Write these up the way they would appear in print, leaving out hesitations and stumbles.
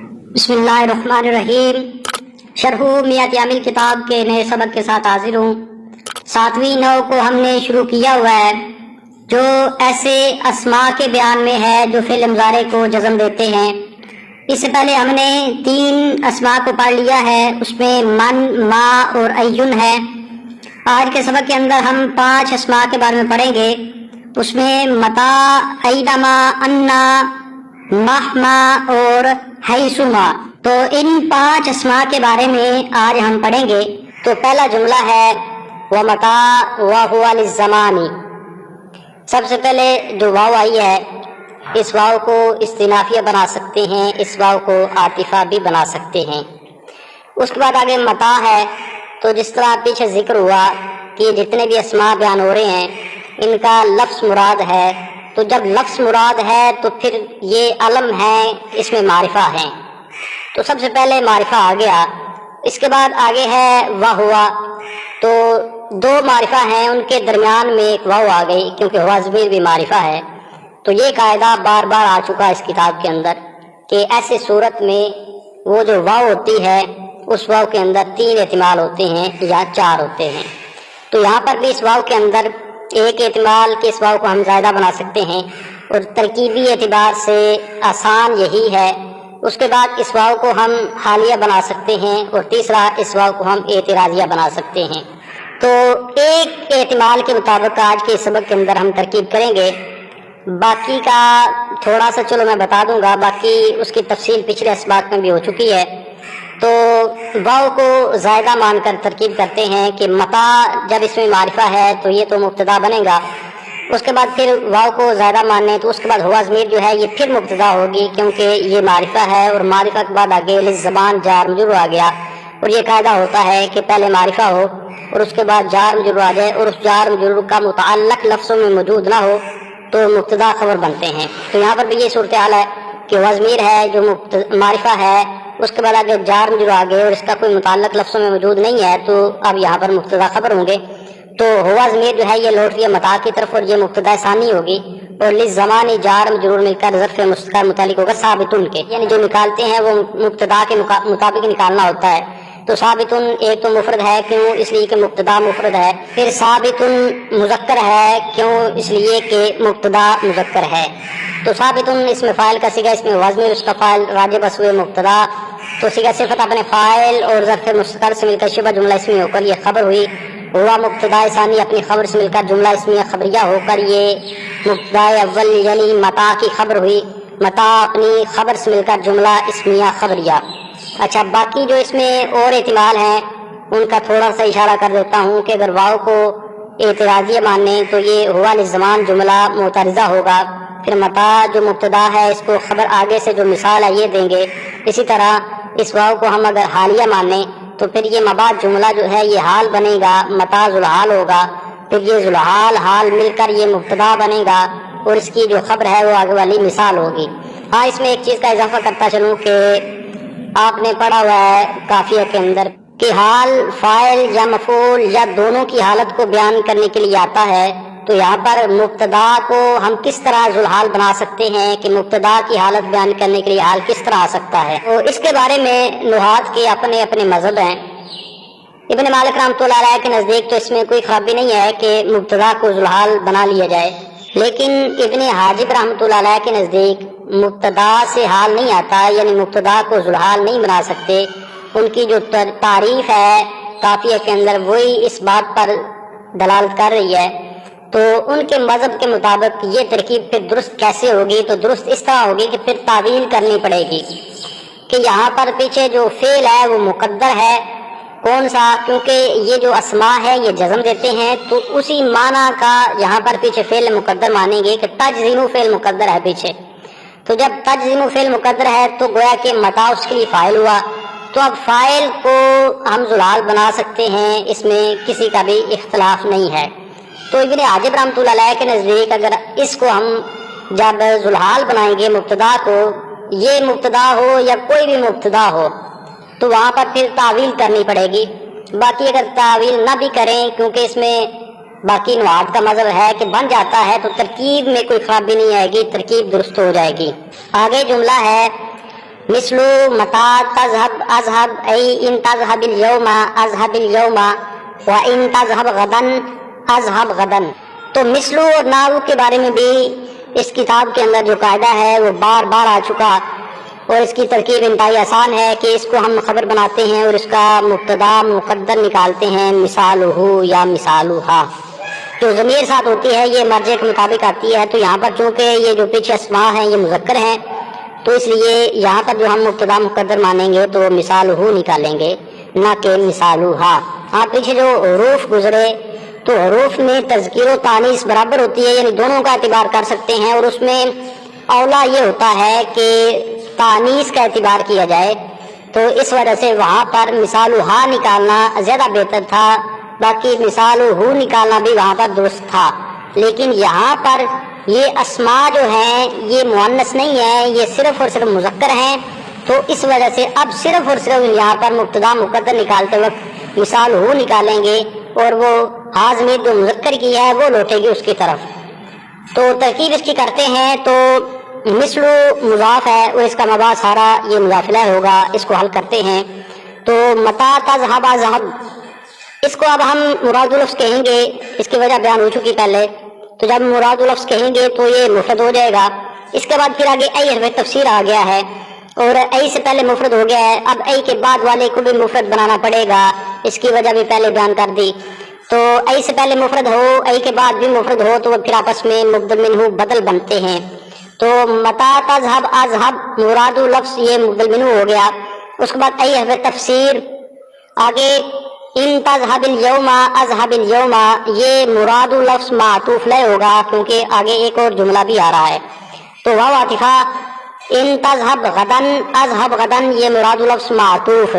بسم اللہ الرحمن الرحیم۔ شرح میات یامل کتاب کے نئے سبق کے ساتھ حاضر ہوں۔ 7ویں نو کو ہم نے شروع کیا ہوا ہے، جو ایسے اسماء کے بیان میں ہے جو فعل مضارع کو جزم دیتے ہیں۔ اس سے پہلے ہم نے 3 اسماء کو پڑھ لیا ہے، اس میں من، ما اور ایون ہے۔ آج کے سبق کے اندر ہم 5 اسماء کے بارے میں پڑھیں گے، اس میں متا، ایدما، انا، مہما اور حیثما۔ تو ان 5 اسماء کے بارے میں آج ہم پڑھیں گے۔ تو پہلا جملہ ہے وَمَتَا وَهُوَ لِلزَّمَانِ۔ سب سے پہلے جو واو آئی ہے، اس واو کو استئنافیہ بنا سکتے ہیں، اس واو کو عاطفہ بھی بنا سکتے ہیں۔ اس کے بعد آگے متا ہے، تو جس طرح پیچھے ذکر ہوا کہ جتنے بھی اسماء بیان ہو رہے ہیں ان کا لفظ مراد ہے، تو جب لفظ مراد ہے تو پھر یہ علم ہے، اس میں معرفہ ہے۔ تو سب سے پہلے معرفہ آ گیا۔ اس کے بعد آگے ہے وہوا، تو 2 معرفہ ہیں، ان کے درمیان میں ایک واو آ گئی، کیونکہ ہوا ضمیر بھی معرفہ ہے۔ تو یہ قاعدہ بار بار آ چکا اس کتاب کے اندر کہ ایسے صورت میں وہ جو واو ہوتی ہے اس واو کے اندر 3 احتمال ہوتے ہیں یا 4 ہوتے ہیں۔ تو یہاں پر بھی اس واو کے اندر ایک احتمال کہ اس واو کو ہم زائدہ بنا سکتے ہیں، اور ترکیبی اعتبار سے آسان یہی ہے۔ اس کے بعد اس واو کو ہم حالیہ بنا سکتے ہیں، اور تیسرا اس واو کو ہم اعتراضیہ بنا سکتے ہیں۔ تو ایک احتمال کے مطابق آج کے سبق کے اندر ہم ترکیب کریں گے، باقی کا تھوڑا سا چلو میں بتا دوں گا، باقی اس کی تفصیل پچھلے اسباق میں بھی ہو چکی ہے۔ تو واو کو زائدہ مان کر ترکیب کرتے ہیں کہ متا جب اس میں معرفہ ہے تو یہ تو مبتدا بنے گا، اس کے بعد پھر واو کو زائدہ ماننے تو اس کے بعد ہوا ضمیر جو ہے یہ پھر مبتدا ہوگی، کیونکہ یہ معرفہ ہے، اور معرفہ کے بعد آگے زبان جار مجرور آ گیا، اور یہ قاعدہ ہوتا ہے کہ پہلے معرفہ ہو اور اس کے بعد جار مجرور آ جائے، اور اس جار مجرور کا متعلق لفظوں میں موجود نہ ہو تو مبتدا خبر بنتے ہیں۔ تو یہاں پر بھی یہ صورتحال ہے کہ ہوا ضمیر ہے جو معرفہ ہے، اس کے بعد آگے جار مجرور آ گئے اور اس کا کوئی متعلق لفظوں میں موجود نہیں ہے، تو اب یہاں پر مبتدا خبر ہوں گے۔ تو ہوا ضمیر جو ہے یہ لوٹ رہی ہے متا کی طرف، اور یہ مبتدا ثانی ہوگی، اور للزمانی جار مجرور مل کر ظرف مستقر متعلق ہوگا ثابتن کے، یعنی جو نکالتے ہیں وہ مبتدا کے مطابق نکالنا ہوتا ہے۔ تو ثابتن ایک تو مفرد ہے، کیوں؟ اس لیے کہ مبتدا مفرد ہے۔ پھر ثابتن مذکر ہے، کیوں؟ اس لیے کہ مبتدا مذکر ہے۔ تو ثابتن اس میں فاعل کا صیغہ، اس میں ہوا ضمیر اس کا فاعل راجع بس ہوئے مبتدا، تو صیغہ صفت اپنے فاعل اور ظرف مستقر سے مل کر شبہ جملہ اسمیہ ہو کر یہ خبر ہوئی۔ ہوا مبتدا ثانی اپنی خبر سے مل کر جملہ اسمیہ خبریہ ہو کر یہ مبتدا اول یعنی متا کی خبر ہوئی۔ متا اپنی خبر سے مل کر جملہ اسمیہ خبریہ۔ اچھا، باقی جو اس میں اور احتمال ہیں ان کا تھوڑا سا اشارہ کر دیتا ہوں کہ اگر واو کو اعتراضیہ ماننے تو یہ ہوا للزمان جملہ معترضہ ہوگا۔ پھر متا جو مبتدا ہے اس کو خبر آگے سے جو مثال ہے یہ دیں گے۔ اسی طرح اس واو کو ہم اگر حالیہ مانیں تو پھر یہ مبعد جملہ جو ہے یہ حال بنے گا، متا ذوالحال ہوگا، پھر یہ ذوالحال حال مل کر یہ مبتدا بنے گا، اور اس کی جو خبر ہے وہ آگے والی مثال ہوگی۔ ہاں، اس میں ایک چیز کا اضافہ کرتا چلوں کہ آپ نے پڑھا ہوا ہے کافیہ کے اندر کہ حال فاعل یا مفعول یا دونوں کی حالت کو بیان کرنے کے لیے آتا ہے، تو یہاں پر مبتدا کو ہم کس طرح ذوالحال بنا سکتے ہیں کہ مبتدا کی حالت بیان کرنے کے لیے حال کس طرح آ سکتا ہے۔ تو اس کے بارے میں نحات کے اپنے اپنے مذہب ہیں۔ ابن مالک رحمۃ اللہ علیہ کے نزدیک تو اس میں کوئی خرابی نہیں ہے کہ مبتدا کو ذوالحال بنا لیا جائے، لیکن ابن حاجب رحمۃ اللہ علیہ کے نزدیک مبتدا سے حال نہیں آتا، یعنی مبتدا کو ذوالحال نہیں بنا سکتے۔ ان کی جو تعریف ہے کافیہ کے اندر وہی اس بات پر دلالت کر رہی ہے۔ تو ان کے مذہب کے مطابق یہ ترکیب پھر درست کیسے ہوگی؟ تو درست اس طرح ہوگی کہ پھر تعویل کرنی پڑے گی کہ یہاں پر پیچھے جو فعل ہے وہ مقدر ہے، کون سا؟ کیونکہ یہ جو اسماء ہے یہ جزم دیتے ہیں، تو اسی معنی کا یہاں پر پیچھے فعل مقدر مانیں گے کہ تجزم فعل مقدر ہے پیچھے۔ تو جب تجزم فعل مقدر ہے تو گویا کہ متا اس کے لیے فاعل ہوا، تو اب فاعل کو ہم ذوالحال بنا سکتے ہیں، اس میں کسی کا بھی اختلاف نہیں ہے۔ تو ابن حاجب رحمۃ اللہ علیہ کے نزدیک اگر اس کو ہم جب ذوالحال بنائیں گے مبتدا کو، یہ مبتدا ہو یا کوئی بھی مبتدا ہو، تو وہاں پر پھر تعویل کرنی پڑے گی۔ باقی اگر تعویل نہ بھی کریں، کیونکہ اس میں باقی نحات کا مذہب ہے کہ بن جاتا ہے، تو ترکیب میں کوئی خرابی نہیں آئے گی، ترکیب درست ہو جائے گی۔ آگے جملہ ہے مثل متا تذهب اذهب ای ان تذهب اليوم اذهب اليوم و ان تذهب غدا اذهب غدا. تو مثل اور نحو کے بارے میں بھی اس کتاب کے اندر جو قاعدہ ہے وہ بار بار آ چکا، اور اس کی ترکیب انتہائی آسان ہے کہ اس کو ہم خبر بناتے ہیں اور اس کا مبتدا مقدر نکالتے ہیں مثالہ یا مثالھا. جو ضمیر ساتھ ہوتی ہے یہ مرجع کے مطابق آتی ہے، تو یہاں پر چونکہ یہ جو پیچھے اسماء ہیں یہ مذکر ہیں تو اس لیے یہاں پر جو ہم مبتدا مقدر مانیں گے تو مثالہ نکالیں گے نہ کہ مثالھا. ہاں پیچھے جو حروف گزرے تو حروف میں تذکیر و تانیث برابر ہوتی ہے، یعنی دونوں کا اعتبار کر سکتے ہیں، اور اس میں اولا یہ ہوتا ہے کہ تانیث کا اعتبار کیا جائے، تو اس وجہ سے وہاں پر مثالھا نکالنا زیادہ بہتر تھا. باقی مثالہ نکالنا بھی وہاں پر درست تھا، لیکن یہاں پر یہ اسماء جو ہیں یہ مؤنث نہیں ہے، یہ صرف اور صرف مذکر ہیں، تو اس وجہ سے اب صرف اور صرف یہاں پر مبتدا مقدر نکالتے وقت مثالہ نکالیں گے، اور وہ حاضمی جو مذکر کی ہے وہ لوٹے گی اس کی طرف. تو ترکیب اس کی کرتے ہیں تو مثل مضاف ہے اور اس کا مبا سارا یہ مضاف الیہ ہوگا. اس کو حل کرتے ہیں تو متا تذهب اذهب، اس کو اب ہم مراد لفظ کہیں گے، اس کی وجہ بیان ہو چکی پہلے. تو جب مراد لفظ کہیں گے تو یہ مفرد ہو جائے گا. اس کے بعد پھر آگے ای حرف تفسیر آ گیا ہے، اور ای سے پہلے مفرد ہو گیا ہے، اب ای کے بعد والے کو بھی مفرد بنانا پڑے گا، اس کی وجہ بھی پہلے بیان کر دی. تو ای سے پہلے مفرد ہو، ای کے بعد بھی مفرد ہو، تو وہ پھر آپس میں مبدل منہ بدل بنتے ہیں. تو متا تذهب اذهب مراد لفظ یہ مبدل منہ ہو گیا. اس کے بعد ای حرف تفسیر آگے ان تذهب اليوم اذهب اليوم، یہ مراد لفظ معطوف لہ ہوگا کیونکہ آگے ایک اور جملہ بھی آ رہا ہے. تو واو عاطفہ ان تذهب غدا اذهب غدا یہ مراد لفظ معطوف،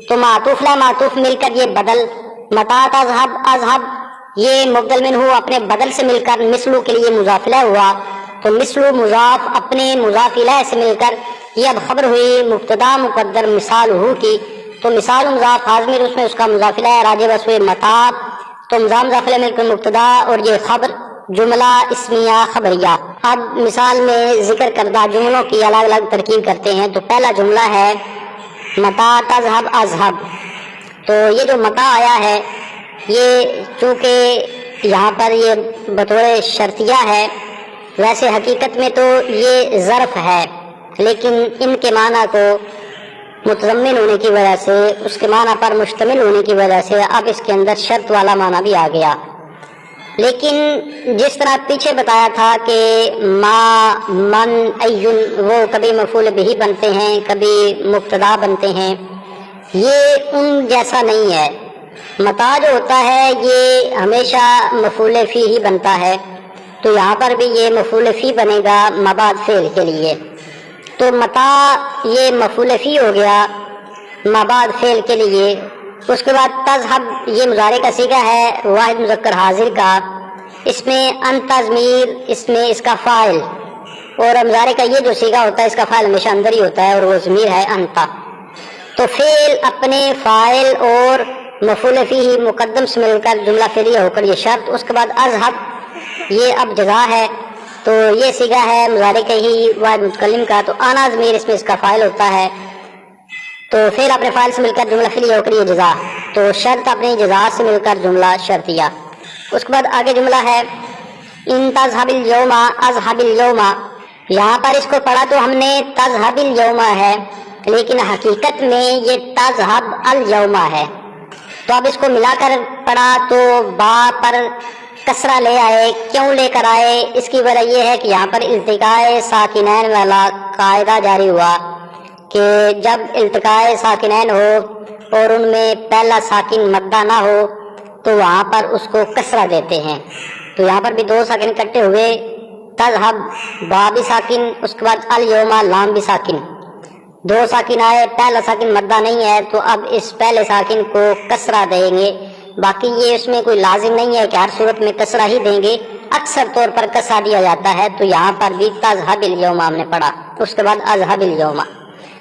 تو معطوف لہ معطوف مل کر یہ بدل. متا تذهب اذهب یہ مبدل منہ اپنے بدل سے مل کر مثلو کے لیے مضاف الیہ ہوا، تو مثلو مضاف اپنے مضاف الیہ سے مل کر یہ اب خبر ہوئی مبتدا مقدر مثالہ کی. تو مثال مضاف حاضمیر اس میں اس کا مضاف الیہ راجع بس ہوئے متا، تو مضاف الیہ مل کر مبتدا اور یہ خبر جملہ اسمیہ خبریہ. اب مثال میں ذکر کردہ جملوں کی الگ الگ ترکیب کرتے ہیں. تو پہلا جملہ ہے متا تذهب اذهب. تو یہ جو متا آیا ہے یہ چونکہ یہاں پر یہ بطور شرطیہ ہے، ویسے حقیقت میں تو یہ ظرف ہے، لیکن ان کے معنی کو متضمن ہونے کی وجہ سے، اس کے معنی پر مشتمل ہونے کی وجہ سے اب اس کے اندر شرط والا معنی بھی آ گیا. لیکن جس طرح پیچھے بتایا تھا کہ ما من ایون وہ کبھی مفعول بہ بنتے ہیں کبھی مبتدا بنتے ہیں، یہ ان جیسا نہیں ہے. متا جو ہوتا ہے یہ ہمیشہ مفعول فی ہی بنتا ہے، تو یہاں پر بھی یہ مفعول فی بنے گا مبعد فعل کے لیے. تو متا یہ مفعول فی ہو گیا مبعد فعل کے لیے. اس کے بعد تذهب یہ مضارع کا صیغہ ہے واحد مذکر حاضر کا، اس میں انت ضمیر، اس میں اس کا فاعل، اور مضارع کا یہ جو صیغہ ہوتا ہے اس کا فاعل ہمیشہ اندر ہی ہوتا ہے اور وہ ضمیر ہے انت. تو فعل اپنے فاعل اور مفعول فیہ مقدم سے مل کر جملہ فعلیہ ہو کر یہ شرط. اس کے بعد اذهب یہ اب جزا ہے، تو یہ صیغہ ہے مضارع کا ہی واحد متکلم کا، تو آنا ضمیر اس میں اس کا فاعل ہوتا ہے، تو فعل اپنے فاعل سے مل کر جملہ فعلیہ ہو کر یہ جزا، تو شرط اپنی جزا سے مل کر جملہ شرطیہ. اس کے بعد آگے جملہ ہے ان تذهب اليوم اذهب اليوم. یہاں پر اس کو پڑھا تو ہم نے تذهب اليوم ہے، لیکن حقیقت میں یہ تذهب اليوم ہے. تو اب اس کو ملا کر پڑھا تو با پر کسرہ لے آئے. کیوں لے کر آئے؟ اس کی وجہ یہ ہے کہ یہاں پر التقاء ساکنین والا قاعدہ جاری ہوا کہ جب التقاء ساکنین ہو اور ان میں پہلا ساکن مدہ نہ ہو تو وہاں پر اس کو کسرہ دیتے ہیں. تو یہاں پر بھی دو ساکن اکٹھے ہوئے، تذهب با بھی ساکن، اس کے بعد اليوم لام بھی ساکن، دو ساکن آئے، پہلا ساکن مدہ نہیں ہے تو اب اس پہلے ساکن کو کسرہ دیں گے. باقی یہ اس میں کوئی لازم نہیں ہے کہ ہر صورت میں کسرہ ہی دیں گے، اکثر طور پر کسرہ دیا جاتا ہے. تو یہاں پر بھی تذهب اليوم ہم نے پڑھا، اس کے بعد اذهب اليوم.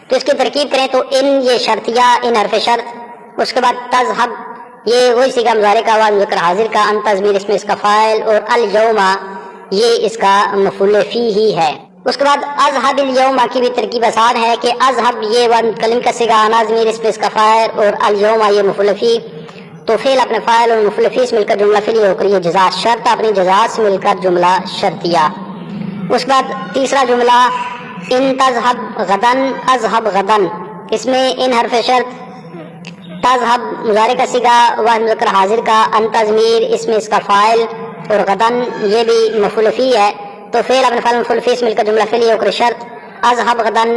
تو اس کی ترکیب کریں تو ان یہ شرطیہ، ان حرف شرط، اس کے بعد تذهب یہ وہی صیغہ مضارع کا واحد مذکر حاضر کا، انت ضمیر اس میں اس کا فاعل، اور اليوم یہ اس کا مفعول فی ہی ہے. اس کے بعد اذهب اليوم کی بھی ترکیب آسان ہے کہ اذهب یہ متکلم کا صیغہ انا ضمیر اس پہ اس کا فاعل اور اليوم یہ مفعول فی، تو فعل اپنے فاعل اور مفعول فی سے مل کر جملہ فعلیہ ہو کر یہ جزا شرط اپنی جزا سے مل کر جملہ شرطیہ۔ اس کے بعد تیسرا جملہ ان تذهب غدا اذهب غدا، اس میں ان حرف شرط، تذهب مضارع کا صیغہ واحد مذکر حاضر کا، انت ضمیر اس میں اس کا فاعل اور غدن یہ بھی مفعول فی ہے، تو فعل اپنے فاعل مفعول فی سے مل کر جملہ فعلیہ ہو کر شرط اذهب غدن،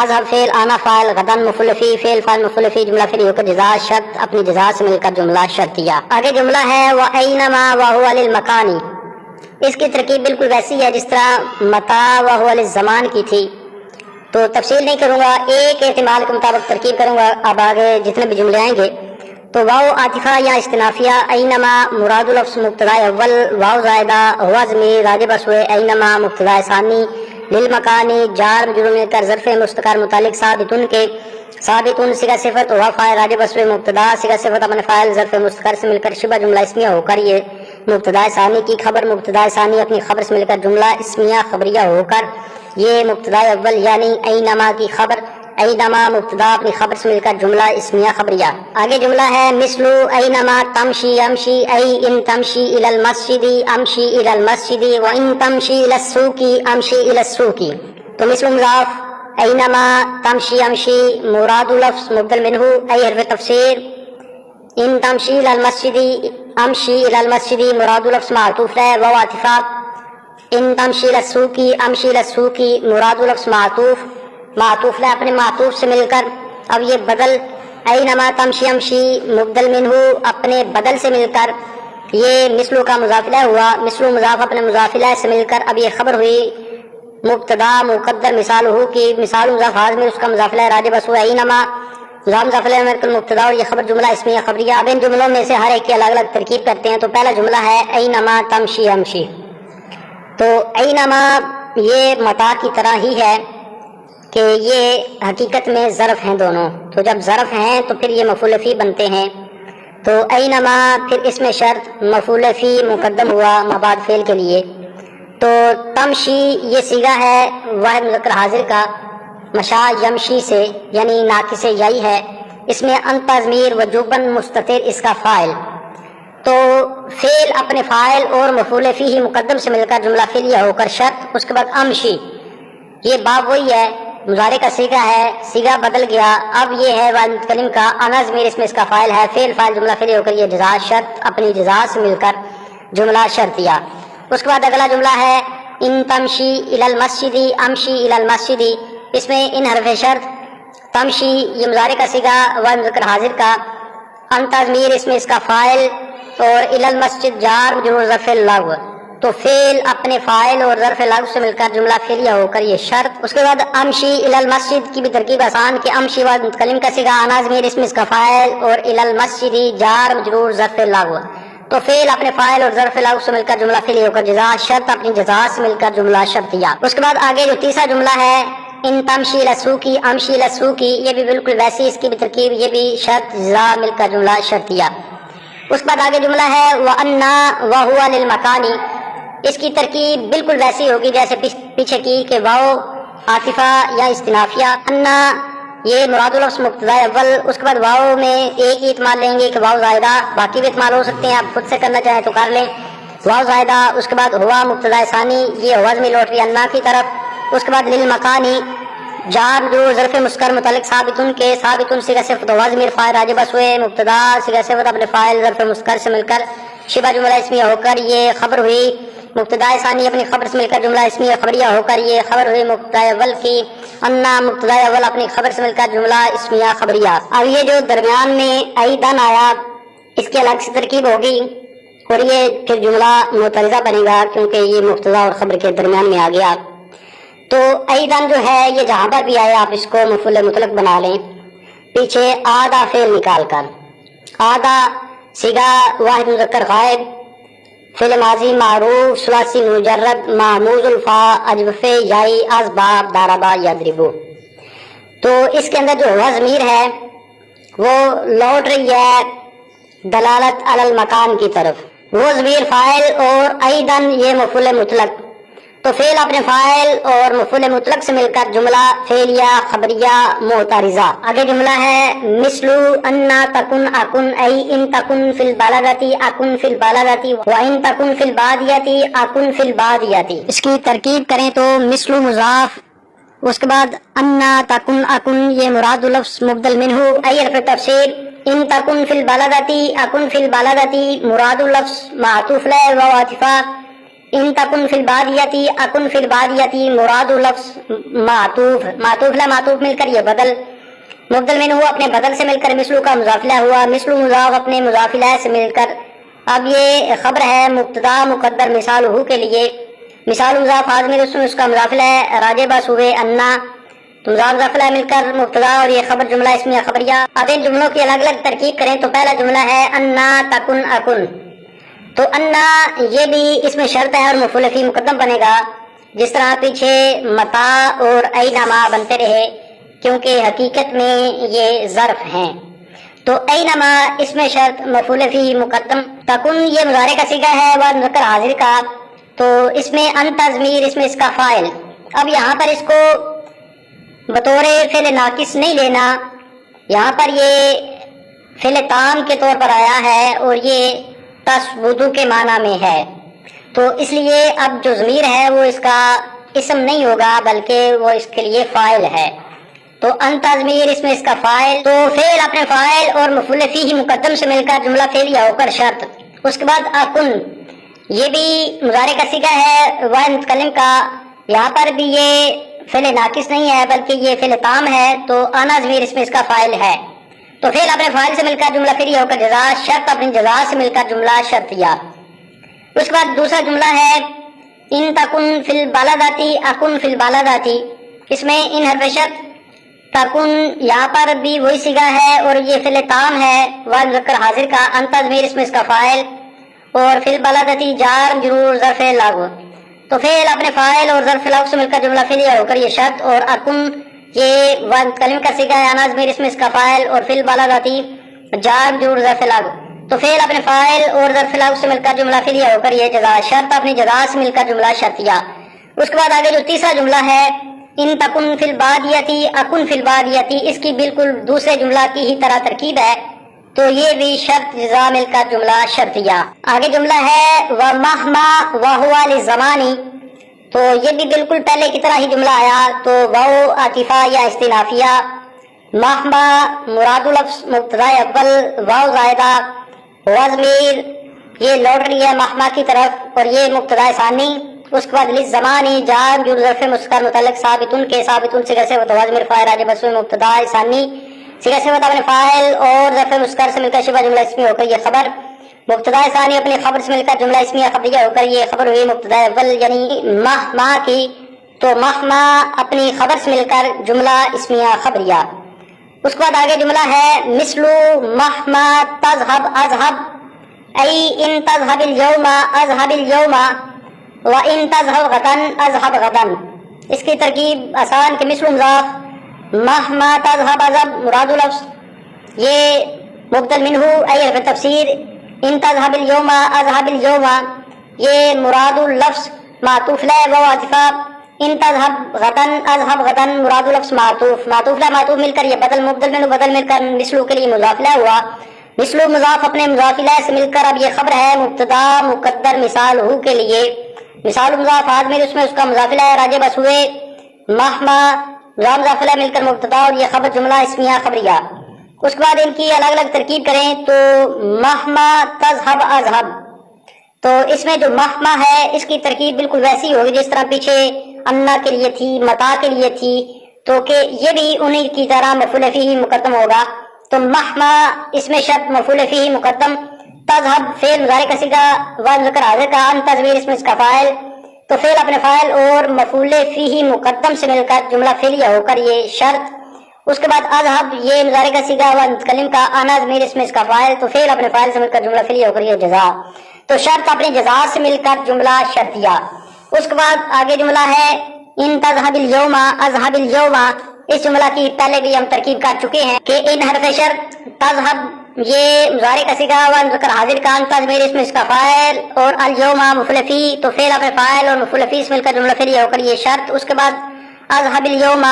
اذهب فعل آنا فاعل غدن مفعول فی، فعل فاعل مفعول فی جملہ فعلیہ ہو کر جزا شرط اپنی جزا سے مل کر جملہ شرطیہ۔ آگے جملہ ہے وَأَيْنَمَا وَهُوَ لِلْمَكَانِ، اس کی ترکیب بالکل ویسی ہے جس طرح متا وَهُوَ لِلزَّمَانِ کی تھی، تو تفصیل نہیں کروں گا، ایک احتمال کے مطابق ترکیب کروں گا۔ اب آگے جتنے بھی جملے آئیں گے تو واو عاطفہ یا استنافیہ، اینما مراد لفظ مبتدا اول، واو زائدہ، ہوا ضمیر راجع بس ہوئے، اینما مبتدا ثانی، للمکانی جار مجرور مل کر ظرف مستقر متعلق ثابتن کے، ثابتن صیغہ صفت، ہوا فاعل راجع بس ہوئے مبتدا، صیغہ صفت اپنے فاعل ظرف مستقر سے مل کر شبہ جملہ اسمیہ ہو کر یہ مبتدا ثانی کی خبر، مبتدا ثانی اپنی خبر سے مل کر جملہ اسمیہ خبریہ ہو کر یہ مبتدا اول یعنی اینما کی خبر، اینما مبتدا اپنی خبر سے مل کر جملہ اسمیہ خبریہ۔ آگے جملہ ہے مثلو اینما تمشی امشی، ای ان تمشی الی المسجد امشی الی المسجد وان تمشی الی السوق امشی الی السوق، تو مثل مضاف، اینما تمشی امشی مراد لفظ مبدل منہ، ای حرف تفسیر، ان تمشی الی المسجد امشی الی المسجد مراد لفظ معطوف ہے، واو عاطفہ، ان تمشی الی السوق امشی الی السوق مراد لفظ معطوف، معطوف ہے اپنے معطوف سے مل کر اب یہ بدل، اینما تمشی امشی مبدل منہ اپنے بدل سے مل کر یہ مثلو کا مضافلہ ہوا، مثلو مضاف اپنے مضافلہ سے مل کر اب یہ خبر ہوئی مبتدا مقدر مثال ہو کی، مثال مضاف حاضر میں اس کا مضافلہ راجع بس ہوا، اینما مضاف مضافلہ میں مبتدا اور یہ خبر جملہ اسمیہ خبریہ۔ اب ان جملوں میں سے ہر ایک کی الگ الگ ترکیب کرتے ہیں، تو پہلا جملہ ہے اینما تمشی امشی، تو اینما یہ متا کی طرح ہی ہے کہ یہ حقیقت میں ظرف ہیں دونوں، تو جب ظرف ہیں تو پھر یہ مفعول فی بنتے ہیں، تو اینما پھر اس میں شرط مفعول فی مقدم ہوا مبعد فعل کے لیے، تو تمشی یہ صیغہ ہے واحد مذکر حاضر کا، مشا یمشی سے یعنی ناقص یائی ہے، اس میں انت ضمیر وجوباً مستتر اس کا فاعل، تو فعل اپنے فاعل اور مفعول فی ہی مقدم سے مل کر جملہ فعلیہ ہو کر شرط، اس کے بعد امشی یہ باب وہی ہے، مضارع کا صیغہ ہے، صیغہ بدل گیا، اب یہ ہے واحد متکلم کا انا ضمیر اس میں اس کا فاعل ہے، فعل فاعل جملہ فعلیہ ہو کر یہ جزا شرط اپنی جزا سے مل کر جملہ شرطیہ۔ اس کے بعد اگلا جملہ ہے ان تمشی الی المسجد امشی الی المسجد، اس میں ان حرف شرط، تمشی یہ مضارع کا صیغہ واحد مذکر حاضر کا، انت ضمیر اس میں اس کا فاعل اور الی المسجد جار مجرور ظرف لغو، تو فعل اپنے فاعل اور ظرف لغو سے مل کر جملہ فعلیہ ہو کر یہ شرط۔ اس کے بعد امشی الی المسجد کی بھی ترکیب آسان کہ امشی واحد متکلم کا صیغہ انا ضمیر اس میں اس کا فاعل اور الی المسجد جار مجرور ظرف لغو، تو فعل اپنے فاعل اور ظرف لغو سے مل کر جملہ فعلیہ ہو کر جزا شرط اپنی جزا سے مل کر جملہ شرطیہ۔ اس کے بعد آگے جو تیسرا جملہ ہے ان تمشی الی السوق امشی الی السوق، یہ بھی بالکل ویسی اس کی بھی ترکیب، یہ بھی شرط جزا مل کر جملہ شرطیہ۔ اس کے بعد آگے جملہ ہے وَأَنَّا وَهُوَ لِلْمَكَانِ، اس کی ترکیب بالکل ویسی ہوگی جیسے پیچھے کی کہ واو عاطفہ یا استنافیہ، انا یہ مراد لفظ مبتدا اول، اس کے بعد واو میں ایک ہی احتمال لیں گے کہ واو زائدہ، باقی بھی احتمال ہو سکتے ہیں، آپ خود سے کرنا چاہیں تو کر لیں، واو زائدہ، اس کے بعد ہوا مبتدا ثانی، یہ ہوا میں لوٹ رہی انا کی طرف، اس کے بعد للمکانی جار جو ظرف مسکر متعلق ثابتن کے، ثابتن صیغہ صفت ہوا ضمیر فاعل راجع بس ہوئے، مبتدا صیغہ صفت اپنے فاعل ظرف مسکر سے مل کر شبہ جملہ اسمیہ ہو کر یہ خبر ہوئی، مبتدا ثانی اپنی خبر سے مل کر جملہ اسمیہ خبریہ ہو کر یہ خبر ہوئی مبتدا اول کی، انا مبتدا اول اپنی خبر سے مل کر جملہ اسمیہ خبریہ۔ اب یہ جو درمیان میں ایدن آیا اس کی الگ سے ترکیب ہوگی اور یہ پھر جملہ معترضہ بنے گا کیونکہ یہ مبتدا اور خبر کے درمیان میں آ گیا، تو ایدن جو ہے یہ جہاں پر بھی آئے آپ اس کو مفعول مطلق بنا لیں، پیچھے آدھا فعل نکال کر، آدھا صیغہ واحد مذکر غائب، فعل ماضی معروف ثلاثی مجرد محموز الفا اجوف یائی اسباب داربا یضربو، تو اس کے اندر جو ہوا ضمیر ہے وہ لوٹ رہی ہے دلالت علی المکان کی طرف، وہ ضمیر فاعل اور ایدن یہ مفعول مطلق، تو فعل اپنے فاعل اور مفعول مطلق سے مل کر جملہ فعلیہ خبریہ معترضہ. آگے جملہ ہے مثل انا تکن اکن ای ان تکن فی البلدتی اکن فی البلدتی و ان تکن فی البادیتی اکن فی البادیتی. اس کی ترکیب کریں تو مثل مضاف، اس کے بعد انا تکن اکن یہ مراد لفظ مبدل منہ، ای حرف تفسیر، ان تکن فی البلدتی اکن فی البلدتی مراد لفظ معطوف علیہ و عاطفہ، ان تکن فی البادیتی اکن فی البادیتی مراد لفظ معطوف لا معطوف مل کر یہ بدل مبدل منہ اپنے بدل سے مل کر مثلو کا مضاف الیہ ہوا، مثل مضاف اپنے مضاف الیہ سے مل کر. اب یہ خبر ہے مبتدا مقدر مثال ہو کے لیے، مثال مضاف آدمی رسم اس کا مضاف الیہ راجع بس ہوئے انا، تو مضاف مضاف الیہ مل کر مبتدا اور یہ خبر جملہ اسمیہ خبریہ. اب ان جملوں کی الگ الگ ترکیب کریں تو پہلا جملہ ہے انا تکن اکن. تو انا یہ بھی اس میں شرط ہے اور مفعول فی مقدم بنے گا، جس طرح پیچھے متا اور اینما بنتے رہے، کیونکہ حقیقت میں یہ ظرف ہیں. تو اینما اس میں شرط مفعول فی مقدم. تکن یہ مضارع کا صیغہ ہے و مذکر حاضر کا، تو اس میں انت ضمیر اس میں اس کا فاعل. اب یہاں پر اس کو بطور فعل ناقص نہیں لینا، یہاں پر یہ فعل تام کے طور پر آیا ہے اور یہ تسودو کے معنی میں ہے، تو اس لیے اب جو ضمیر ہے وہ اس کا اسم نہیں ہوگا بلکہ وہ اس کے لیے فاعل ہے. تو انت ضمیر اس میں اس کا فاعل، تو فعل اپنے فاعل اور مفعول فیہ مقدم سے مل کر جملہ فعلیہ ہو کر شرط. اس کے بعد اکن یہ بھی مضارع کا صیغہ ہے واحد متکلم کا، یہاں پر بھی یہ فعل ناقص نہیں ہے بلکہ یہ فعل تام ہے، تو انا ضمیر اس میں اس کا فاعل ہے. تو فعل اپنے فاعل سے مل کر جملہ فعلیہ ہو کر جزا، شرط اپنی جزا سے مل کر جملہ شرطیہ. اس کے بعد دوسرا جملہ ہے ان تکن فی البلدتی اکن فی البلدتی. اس میں ان حرف شرط تکن یہاں پر بھی وہی صیغہ ہے اور یہ فعل تام ہے واحد مذکر حاضر کا، انت ضمیر اس میں اس کا فاعل اور فی البلدتی جار مجرور ظرف لغو. تو فعل اپنے فاعل اور ظرف لغو سے مل کر جملہ فعلیہ ہو کر یہ شرط، اور اکن یہ واحد متکلم کا صیغہ ہے، انا ضمیر اس میں اس کا فاعل اور فی البلدتی جار مجرور ظرف لغو. تو فعل اپنے فاعل اور ظرف لغو سے مل کر جملہ فعلیہ ہو کر یہ جزا، شرط اپنی جزا سے مل کر جملہ شرطیہ. اس کے بعد آگے جو تیسرا جملہ ہے ان تکن فی البادیتی اکن فی البادیتی، اس کی بالکل دوسرے جملہ کی ہی طرح ترکیب ہے، تو یہ بھی شرط جزا مل کر جملہ شرطیہ. آگے جملہ ہے ومہما وہو للزمانی، تو یہ بھی بالکل پہلے کی طرح ہی جملہ آیا، تو واو عاطفہ یا استنافیہ، مہما مراد لفظ مبتدا اول، واو زائدہ، ضمیر یہ لوٹ رہی ہے مہما کی طرف اور یہ مبتدا ثانی. اس کے بعد للزمانی جار مجرور ظرف مسکر متعلق ثابتن کے ثابتن صیغہ سے ضمیر فاعل راجع بس مبتدا ثانی، صیغہ سے اپنے فاعل اور ظرف مسکر سے مل کر شبہ جملہ اسمی ہو کر یہ خبر، مبتدا ثانی اپنی خبر سے مل کر جملہ اسمیہ خبریہ ہو کر یہ خبر ہوئی مبتدا اول یعنی مہما کی، تو مہما اپنی خبر سے مل کر جملہ اسمیہ خبریہ. اس کے بعد آگے جملہ ہے مثلو مہما تذهب اذهب ای ان تذهب اليوم اذهب اليوم و ان تذهب غدا اذهب غدا. اس کی ترکیب آسان کہ مثل مضاف مہما تذهب اذهب مراد لفظ یہ مبدل منہ ای حرف تفسیر، ان تذهب اليوم اذهب اليوم یہ مراد لفظ معطوف علیہ و عاطفہ، ان تذهب غدا اذهب غدا مراد لفظ معطوف لا معطوف مل کر یہ بدل مبدل منہ بدل مل کر مثلو کے لیے مضاف الیہ ہوا. مثلو مضاف اپنے مضاف الیہ سے مل کر اب یہ خبر ہے مبتدا مقدر مثال ہو کے لیے، مثال مضاف آدمی اس میں اس کا مضاف الیہ راجع بس ہوئے مہما مضاف الیہ مل کر مبتدا اور یہ خبر جملہ اسمیہ خبریہ. اس کے بعد ان کی الگ الگ ترکیب کریں تو مہما تذهب اذهب، تو اس میں جو مہما ہے اس کی ترکیب بالکل ویسی ہوگی جس طرح پیچھے انا کے لیے تھی متا کے لیے تھی، تو کہ یہ بھی انہی کی طرح مفعول فیہ مقدم ہوگا. تو مہما اس میں شرط مفعول فیہ مقدم، تذهب فعل مضارع کا صیغہ واحد مذکر حاضر کا، انت ضمیر اس میں اس کا فاعل، تو فعل اپنے فاعل اور مفعول فیہ مقدم سے مل کر جملہ فعلیہ ہو کر یہ شرط. اس کے بعد اذهب یہ مضارع کا صیغہ واحد متکلم کا، انا ضمیر اس میں اس کا فاعل، تو فعل اپنے فاعل سے مل کر جملہ فعلیہ ہو کر یہ جزا، تو شرط اپنی جزا سے مل کر جملہ شرطیہ. اس کے بعد آگے جملہ ہے ان تذهب اليوم اذهب اليوم. اس جملہ کی پہلے بھی ہم ترکیب کر چکے ہیں کہ ان حرف شرط تذهب یہ مضارع کا صیغہ و مذکر حاضر کا انت ضمیر اسم اس کا فاعل اور الیوم مفعول فی تو فعل اپنے فاعل اور مفعول فی مل کر جملہ فعلیہ ہو کر یہ شرط. اس کے بعد اذهب اليوم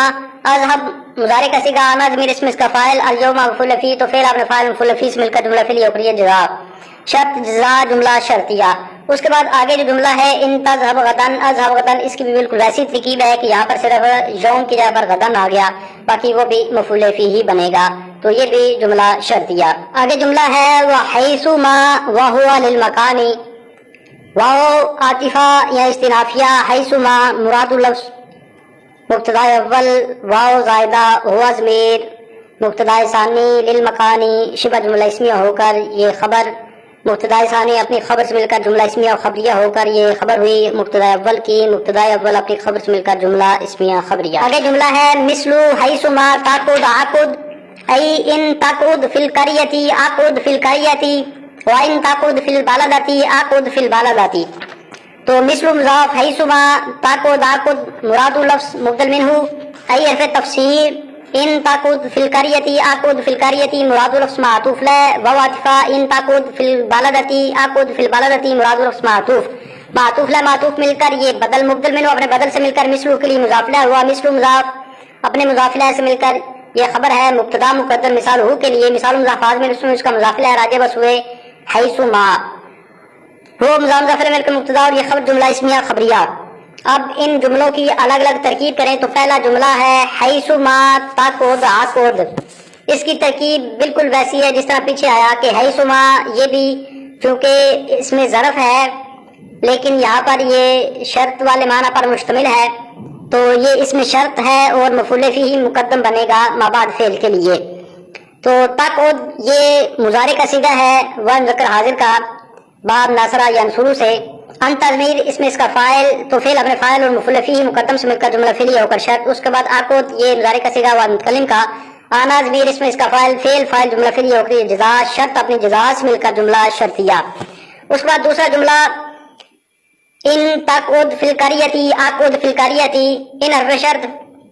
اذهب مضارع کا صیغہ انا ضمیر اسم اس کا فاعل الیوم مفعول فی تو فعل اپنے فاعل مفعول فی مل کر جملہ فعلیہ ہو کر یہ جزا شرط جزا جملہ شرطیہ. اس کے بعد آگے جو جملہ ہے ان تذهب غدا اذهب غدا اس کی بھی بالکل ویسی ترکیب ہے کہ یہاں پر صرف یوم کی جگہ پر غدا آ گیا باقی وہ بھی مفعول فی ہی بنے گا تو یہ بھی جملہ شرطیہ. آگے جملہ ہے وحیث ما وهو للمکان واو عاطفہ یا استنافیہ حیث ما مراد اللفظ مبتدا اول واو زائدہ ہوا ضمیر مبتدا ثانی للمکانی شبہ جملہ اسمیہ ہو کر یہ خبر مبتدا ثانی اپنی خبر سے مل کر جملہ اسمیہ اور خبریہ ہو کر یہ خبر ہوئی مبتدا اول کی مبتدا اول اپنی خبر سے مل کر جملہ اسمیہ خبریہ. آگے جملہ ہے مثلو حیث ما تاخذ عقد ای ان تاخذ فی القریۃ عقد فی القریۃ و ان تاخذ فی البلدۃ عقد فی البلدۃ. تو مثل مضاف حیث ما تاخذ عقد مراد لفظ مبدل منہ ای حرف تفسیر ان تاخذ فی القریۃ عقد فی القریۃ مراد لفظ معطوف له واو عاطفہ ان تاخذ فی البلدۃ عقد فی البلدۃ مراد لفظ معطوف معطوف له معطوف مل کر یہ بدل مبدل منہ اپنے بدل سے مل کر مثل کے لیے مضاف له ہوا مثل مضاف اپنے مضاف له سے مل کر یہ خبر ہے مبتدا مقدر مثال ہو کے لیے مثال مضاف میں اس کا مضاف له راجع بس ہوئے حیث ما وہ مضاف ظفر مل کر مبتدا اور یہ خبر جملہ اسمیہ خبریہ. اب ان جملوں کی الگ الگ ترکیب کریں تو پہلا جملہ ہے حیث ما تاخذ عقد اس کی ترکیب بالکل ویسی ہے جس طرح پیچھے آیا کہ حیث ما یہ بھی چونکہ اس میں ظرف ہے لیکن یہاں پر یہ شرط والے معنی پر مشتمل ہے تو یہ اس میں شرط ہے اور مفعول فیہ مقدم بنے گا ما بعد فعل کے لیے. تو تاخذ یہ مضارع کا صیغہ ہے و مذکر حاضر کا باب ناصرہ ینصرو سے انت ضمیر اس میں اس کا فاعل تو فعل اپنے فاعل اور مفعول فیہ مقدم سے مل کر جملہ فعلیہ ہو کر شرط. اس کے بعد عقد یہ مضارع کا صیغہ و متکلم کا آنا ضمیر اس میں اس کا فاعل فعل فاعل جملہ فعلیہ ہو کر یہ جزا شرط اپنی جزا سے مل کر جملہ شرطیہ. اس کے بعد دوسرا جملہ ان تاخذ فی القریۃ عقد فی القریۃ ان حرف شرط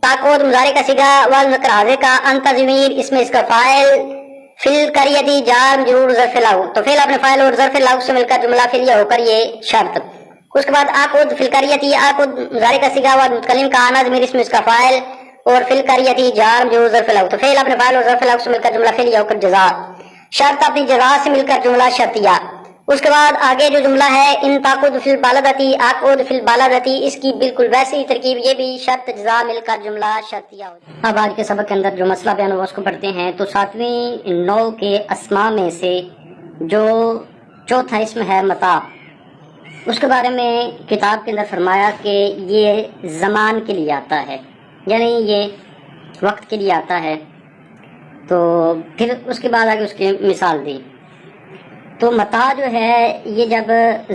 تاخذ مضارع کا صیغہ و مذکر حاضر کا انت ضمیر اس میں اس کا فاعل فی القریۃ جار مجرور ظرف له تو فعل اپنے فاعل اور ظرف له سے مل کر جملہ فعلیہ ہو کر یہ شرط. اس کے بعد عقد فی القریۃ عقد مضارع کا صیغہ و متکلم کا آنا ضمیر اس میں اس کا فاعل اور فی القریۃ جار مجرور ظرف له تو فعل اپنے فاعل اور ظرف له سے مل کر جملہ فعلیہ ہو کر جزا شرط اپنی جزا سے مل کر جملہ شرطیہ. اس کے بعد آگے جو جملہ ہے ان تاخذ فی البلدۃ عقد فی البلدۃ اس کی بالکل ویسی ہی ترکیب یہ بھی شرط جزا مل کر جملہ شرطیہ ہوتی ہے. اب آج کے سبق کے اندر جو مسئلہ بیان ہوا اس کو پڑھتے ہیں. تو 7ویں نوع کے اسماء میں سے جو چوتھا اسم ہے متاع اس کے بارے میں کتاب کے اندر فرمایا کہ یہ زمان کے لیے آتا ہے یعنی یہ وقت کے لیے آتا ہے. تو پھر اس کے بعد آگے اس کی مثال دی. تو متاع جو ہے یہ جب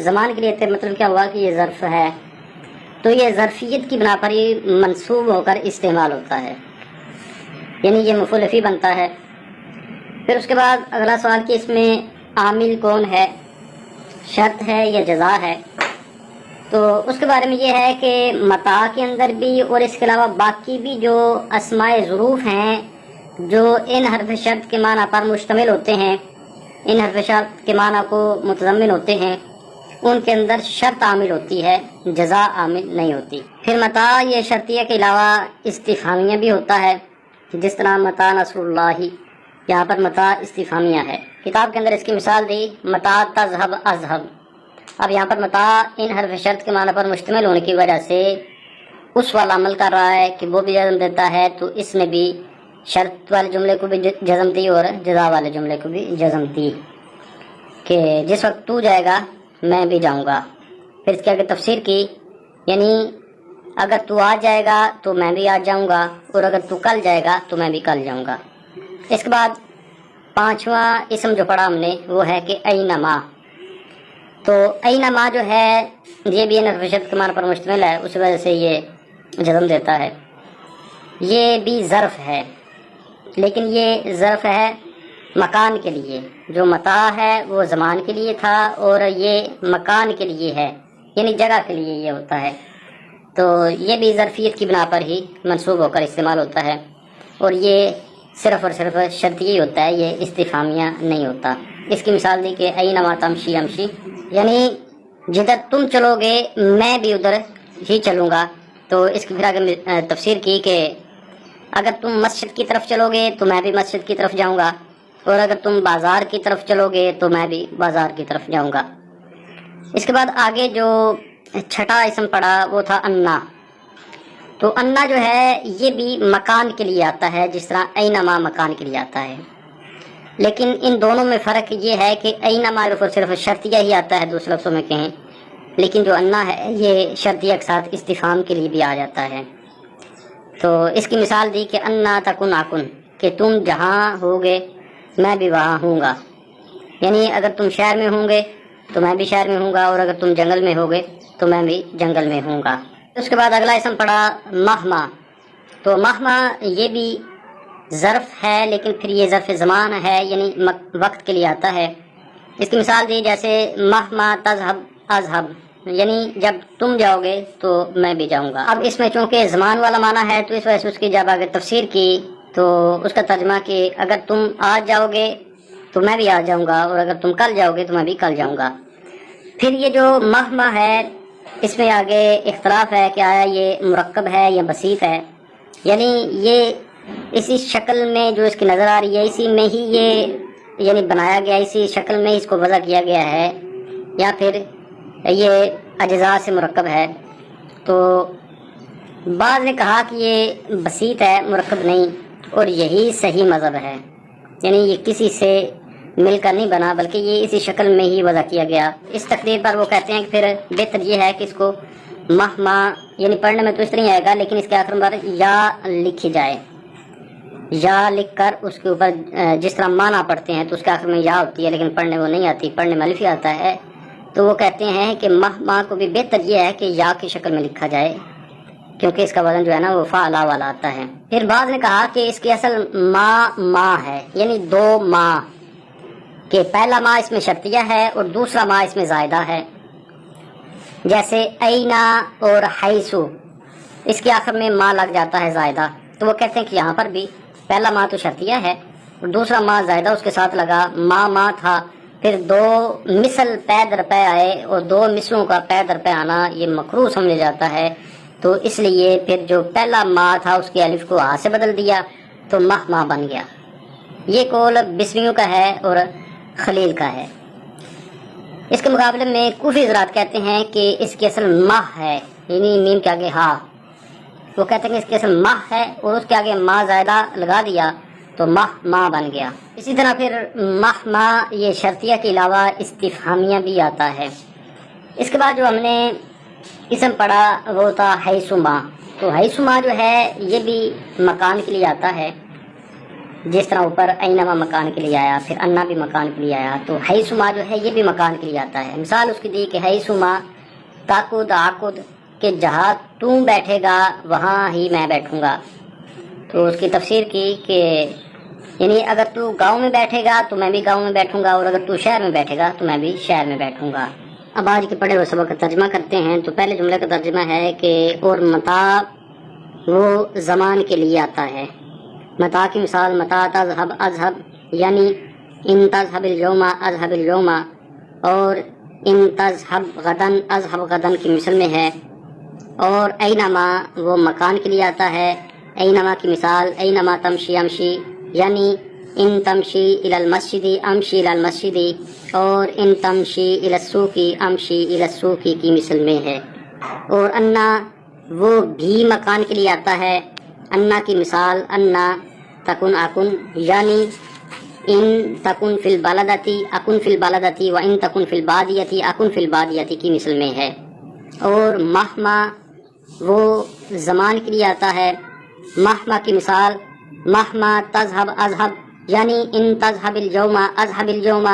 زمان کے لیے مطلب کیا ہوا کہ یہ ظرف ہے تو یہ ظرفیت کی بنا پر ہی منصوب ہو کر استعمال ہوتا ہے یعنی یہ مفعول فی بنتا ہے. پھر اس کے بعد اگلا سوال کہ اس میں عامل کون ہے شرط ہے یا جزا ہے. تو اس کے بارے میں یہ ہے کہ متاع کے اندر بھی اور اس کے علاوہ باقی بھی جو اسماء ظروف ہیں جو ان حرف شرط کے معنی پر مشتمل ہوتے ہیں ان حرف شرط کے معنی کو متضمن ہوتے ہیں ان کے اندر شرط عامل ہوتی ہے جزا عامل نہیں ہوتی. پھر متاع یہ شرطیہ کے علاوہ استفہامیہ بھی ہوتا ہے جس طرح متاع نصر اللہ یہاں پر متاع استفہامیہ ہے. کتاب کے اندر اس کی مثال دی متاع تذهب اذهب. اب یہاں پر متاع ان حرف شرط کے معنی پر مشتمل ہونے کی وجہ سے اس والا عمل کر رہا ہے کہ وہ بھی جزم دیتا ہے تو اس میں بھی شرط والے جملے کو بھی جزم دی اور جزا والے جملے کو بھی جزم دی کہ جس وقت تو جائے گا میں بھی جاؤں گا. پھر اس کے آگے تفسیر کی یعنی اگر تو آج جائے گا تو میں بھی آج جاؤں گا اور اگر تو کل جائے گا تو میں بھی کل جاؤں گا. اس کے بعد 5واں اسم جو پڑھا ہم نے وہ ہے کہ اینما. تو اینما جو ہے یہ بھی حرف شرط کے معنی پر مشتمل ہے اس وجہ سے یہ جزم دیتا ہے. یہ بھی ظرف ہے لیکن یہ ظرف ہے مکان کے لیے. جو متاع ہے وہ زمان کے لیے تھا اور یہ مکان کے لیے ہے یعنی جگہ کے لیے یہ ہوتا ہے. تو یہ بھی ظرفیت کی بنا پر ہی منصوب ہو کر استعمال ہوتا ہے اور یہ صرف اور صرف شرطیہ ہی ہوتا ہے، یہ استفہامیہ نہیں ہوتا۔ اس کی مثال دی کہ اینما تمشی امشی، یعنی جدھر تم چلو گے میں بھی ادھر ہی چلوں گا۔ تو اس کی پھر آگے تفسیر کی کہ اگر تم مسجد کی طرف چلو گے تو میں بھی مسجد کی طرف جاؤں گا، اور اگر تم بازار کی طرف چلو گے تو میں بھی بازار کی طرف جاؤں گا۔ اس کے بعد آگے جو چھٹا اسم پڑا وہ تھا انا۔ تو انا جو ہے یہ بھی مکان کے لیے آتا ہے، جس طرح اینما مکان کے لیے آتا ہے، لیکن ان دونوں میں فرق یہ ہے کہ اینما صرف شرطیہ ہی آتا ہے دوسرے لفظوں میں کہیں، لیکن جو انا ہے یہ شرطیہ کے ساتھ استفہام کے لیے بھی آ جاتا ہے۔ تو اس کی مثال دی کہ انا تکن آکن، کہ تم جہاں ہوگے میں بھی وہاں ہوں گا، یعنی اگر تم شہر میں ہوں گے تو میں بھی شہر میں ہوں گا، اور اگر تم جنگل میں ہوگے تو میں بھی جنگل میں ہوں گا۔ اس کے بعد اگلا اسم پڑا مہما۔ تو مہما یہ بھی ظرف ہے، لیکن پھر یہ ظرف زمان ہے، یعنی وقت کے لیے آتا ہے۔ اس کی مثال دی جیسے مہما تذهب اذهب، یعنی جب تم جاؤ گے تو میں بھی جاؤں گا۔ اب اس میں چونکہ زمان والا معنی ہے تو اس وجہ سے اس کی جب اگر تفسیر کی تو اس کا ترجمہ کہ اگر تم آج جاؤ گے تو میں بھی آج جاؤں گا، اور اگر تم کل جاؤ گے تو میں بھی کل جاؤں گا۔ پھر یہ جو مہما ہے اس میں آگے اختلاف ہے کہ آیا یہ مرکب ہے یا بسیط ہے، یعنی یہ اسی شکل میں جو اس کی نظر آ رہی ہے اسی میں ہی یہ یعنی بنایا گیا، اسی شکل میں اس کو وضع کیا گیا ہے، یا پھر یہ اجزاء سے مرکب ہے۔ تو بعض نے کہا کہ یہ بسیط ہے، مرکب نہیں، اور یہی صحیح مذہب ہے، یعنی یہ کسی سے مل کر نہیں بنا بلکہ یہ اسی شکل میں ہی وضع کیا گیا۔ اس تقریر پر وہ کہتے ہیں کہ پھر بہتر یہ ہے کہ اس کو مہما یعنی پڑھنے میں تو اس طرح ہی آئے گا، لیکن اس کے آخر پر یا لکھی جائے، یا لکھ کر اس کے اوپر جس طرح مانا پڑھتے ہیں تو اس کے آخر میں یا ہوتی ہے، لیکن پڑھنے وہ نہیں آتی، پڑھنے میں الف ہی آتا ہے۔ تو وہ کہتے ہیں کہ مہما کو بھی بہتر یہ ہے کہ یا کی شکل میں لکھا جائے، کیونکہ اس کا وزن جو ہے نا وہ فعلا والا آتا ہے۔ پھر بعض نے کہا کہ اس کی اصل ماں ہے، یعنی دو ماں، کہ پہلا ماں اس میں شرطیہ ہے اور دوسرا ماں اس میں زائدہ ہے، جیسے اینا اور حیثو، اس کے آخر میں ماں لگ جاتا ہے زائدہ۔ تو وہ کہتے ہیں کہ یہاں پر بھی پہلا ماں تو شرطیہ ہے اور دوسرا ماں زائدہ اس کے ساتھ لگا، ماں تھا، پھر دو مثل پے در پے آئے، اور دو مثلوں کا پے در پے آنا یہ مکروہ سمجھا جاتا ہے، تو اس لیے پھر جو پہلا ماں تھا اس کے الف کو ہا سے بدل دیا تو ماں بن گیا۔ یہ قول بسویوں کا ہے اور خلیل کا ہے۔ اس کے مقابلے میں کوفی حضرات کہتے ہیں کہ اس کی اصل ماہ ہے، یعنی میم کے آگے ہا، وہ کہتے ہیں کہ اس کی اصل ماہ ہے اور اس کے آگے ماں زائدہ لگا دیا تو ماں بن گیا۔ اسی طرح پھر ماں یہ شرطیہ کے علاوہ استفہامیہ بھی آتا ہے۔ اس کے بعد جو ہم نے اسم پڑھا وہ تھا حیثما۔ تو حیثما جو ہے یہ بھی مکان کے لیے آتا ہے، جس طرح اوپر اینما مکان کے لیے آیا، پھر انا بھی مکان کے لیے آیا، تو حیثما جو ہے یہ بھی مکان کے لیے آتا ہے۔ مثال اس کی دی کہ حیثما تاقد عقد، کہ جہاں تو بیٹھے گا وہاں ہی میں بیٹھوں گا۔ تو اس کی تفسیر کی کہ یعنی اگر تو گاؤں میں بیٹھے گا تو میں بھی گاؤں میں بیٹھوں گا، اور اگر تو شہر میں بیٹھے گا تو میں بھی شہر میں بیٹھوں گا۔ اب آج کے پڑھے ہوئے سبق کا ترجمہ کرتے ہیں۔ تو پہلے جملے کا ترجمہ ہے کہ اور متاع وہ زمان کے لیے آتا ہے۔ متاع کی مثال متاع تذهب اذهب، یعنی ان تذهب اليوم اذهب اليوم، اور ان تذهب غدا اذهب غدا کی مثل میں ہے۔ اور اینما وہ مکان کے لیے آتا ہے۔ اینما کی مثال اینما تمشی امشی، یعنی ان تمشی الی المسجد امشی الی المسجد، اور ان تمشی الی السوق امشی الی السوق کی مثل میں ہے۔ اور انا وہ بھی مکان کے لیے آتا ہے۔ انا کی مثال انا تکن اکن، یعنی ان تکن فی البلدتی اکن فی البلدتی و ان تکن فی البادیتی اکن فی البادیتی کی مثل میں ہے۔ اور مہما وہ زمان کے لیے آتا ہے۔ مہما کی مثال مہما تذهب اذهب، یعنی ان تذهب اليوم اذهب اليوم،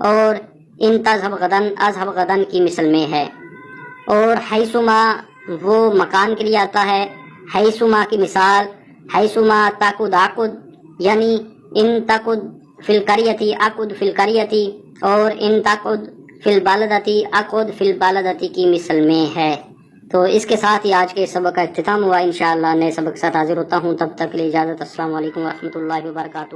اور ان تذهب غدا اذهب غدا کی مثل میں ہے۔ اور حیثما وہ مکان کے لیے آتا ہے۔ حیثما کی مثال حیثما تاقد عقد، یعنی ان تقد فی القریتی عقد فی القریتی، اور ان تقد فی البلدتی عقد فی البلدتی کی مثل میں ہے۔ تو اس کے ساتھ ہی آج کے سبق کا اختتام ہوا. انشاءاللہ نئے سبق کے ساتھ حاضر ہوتا ہوں. تب تک کے لیے اجازت. السلام علیکم ورحمۃ اللہ وبرکاتہ.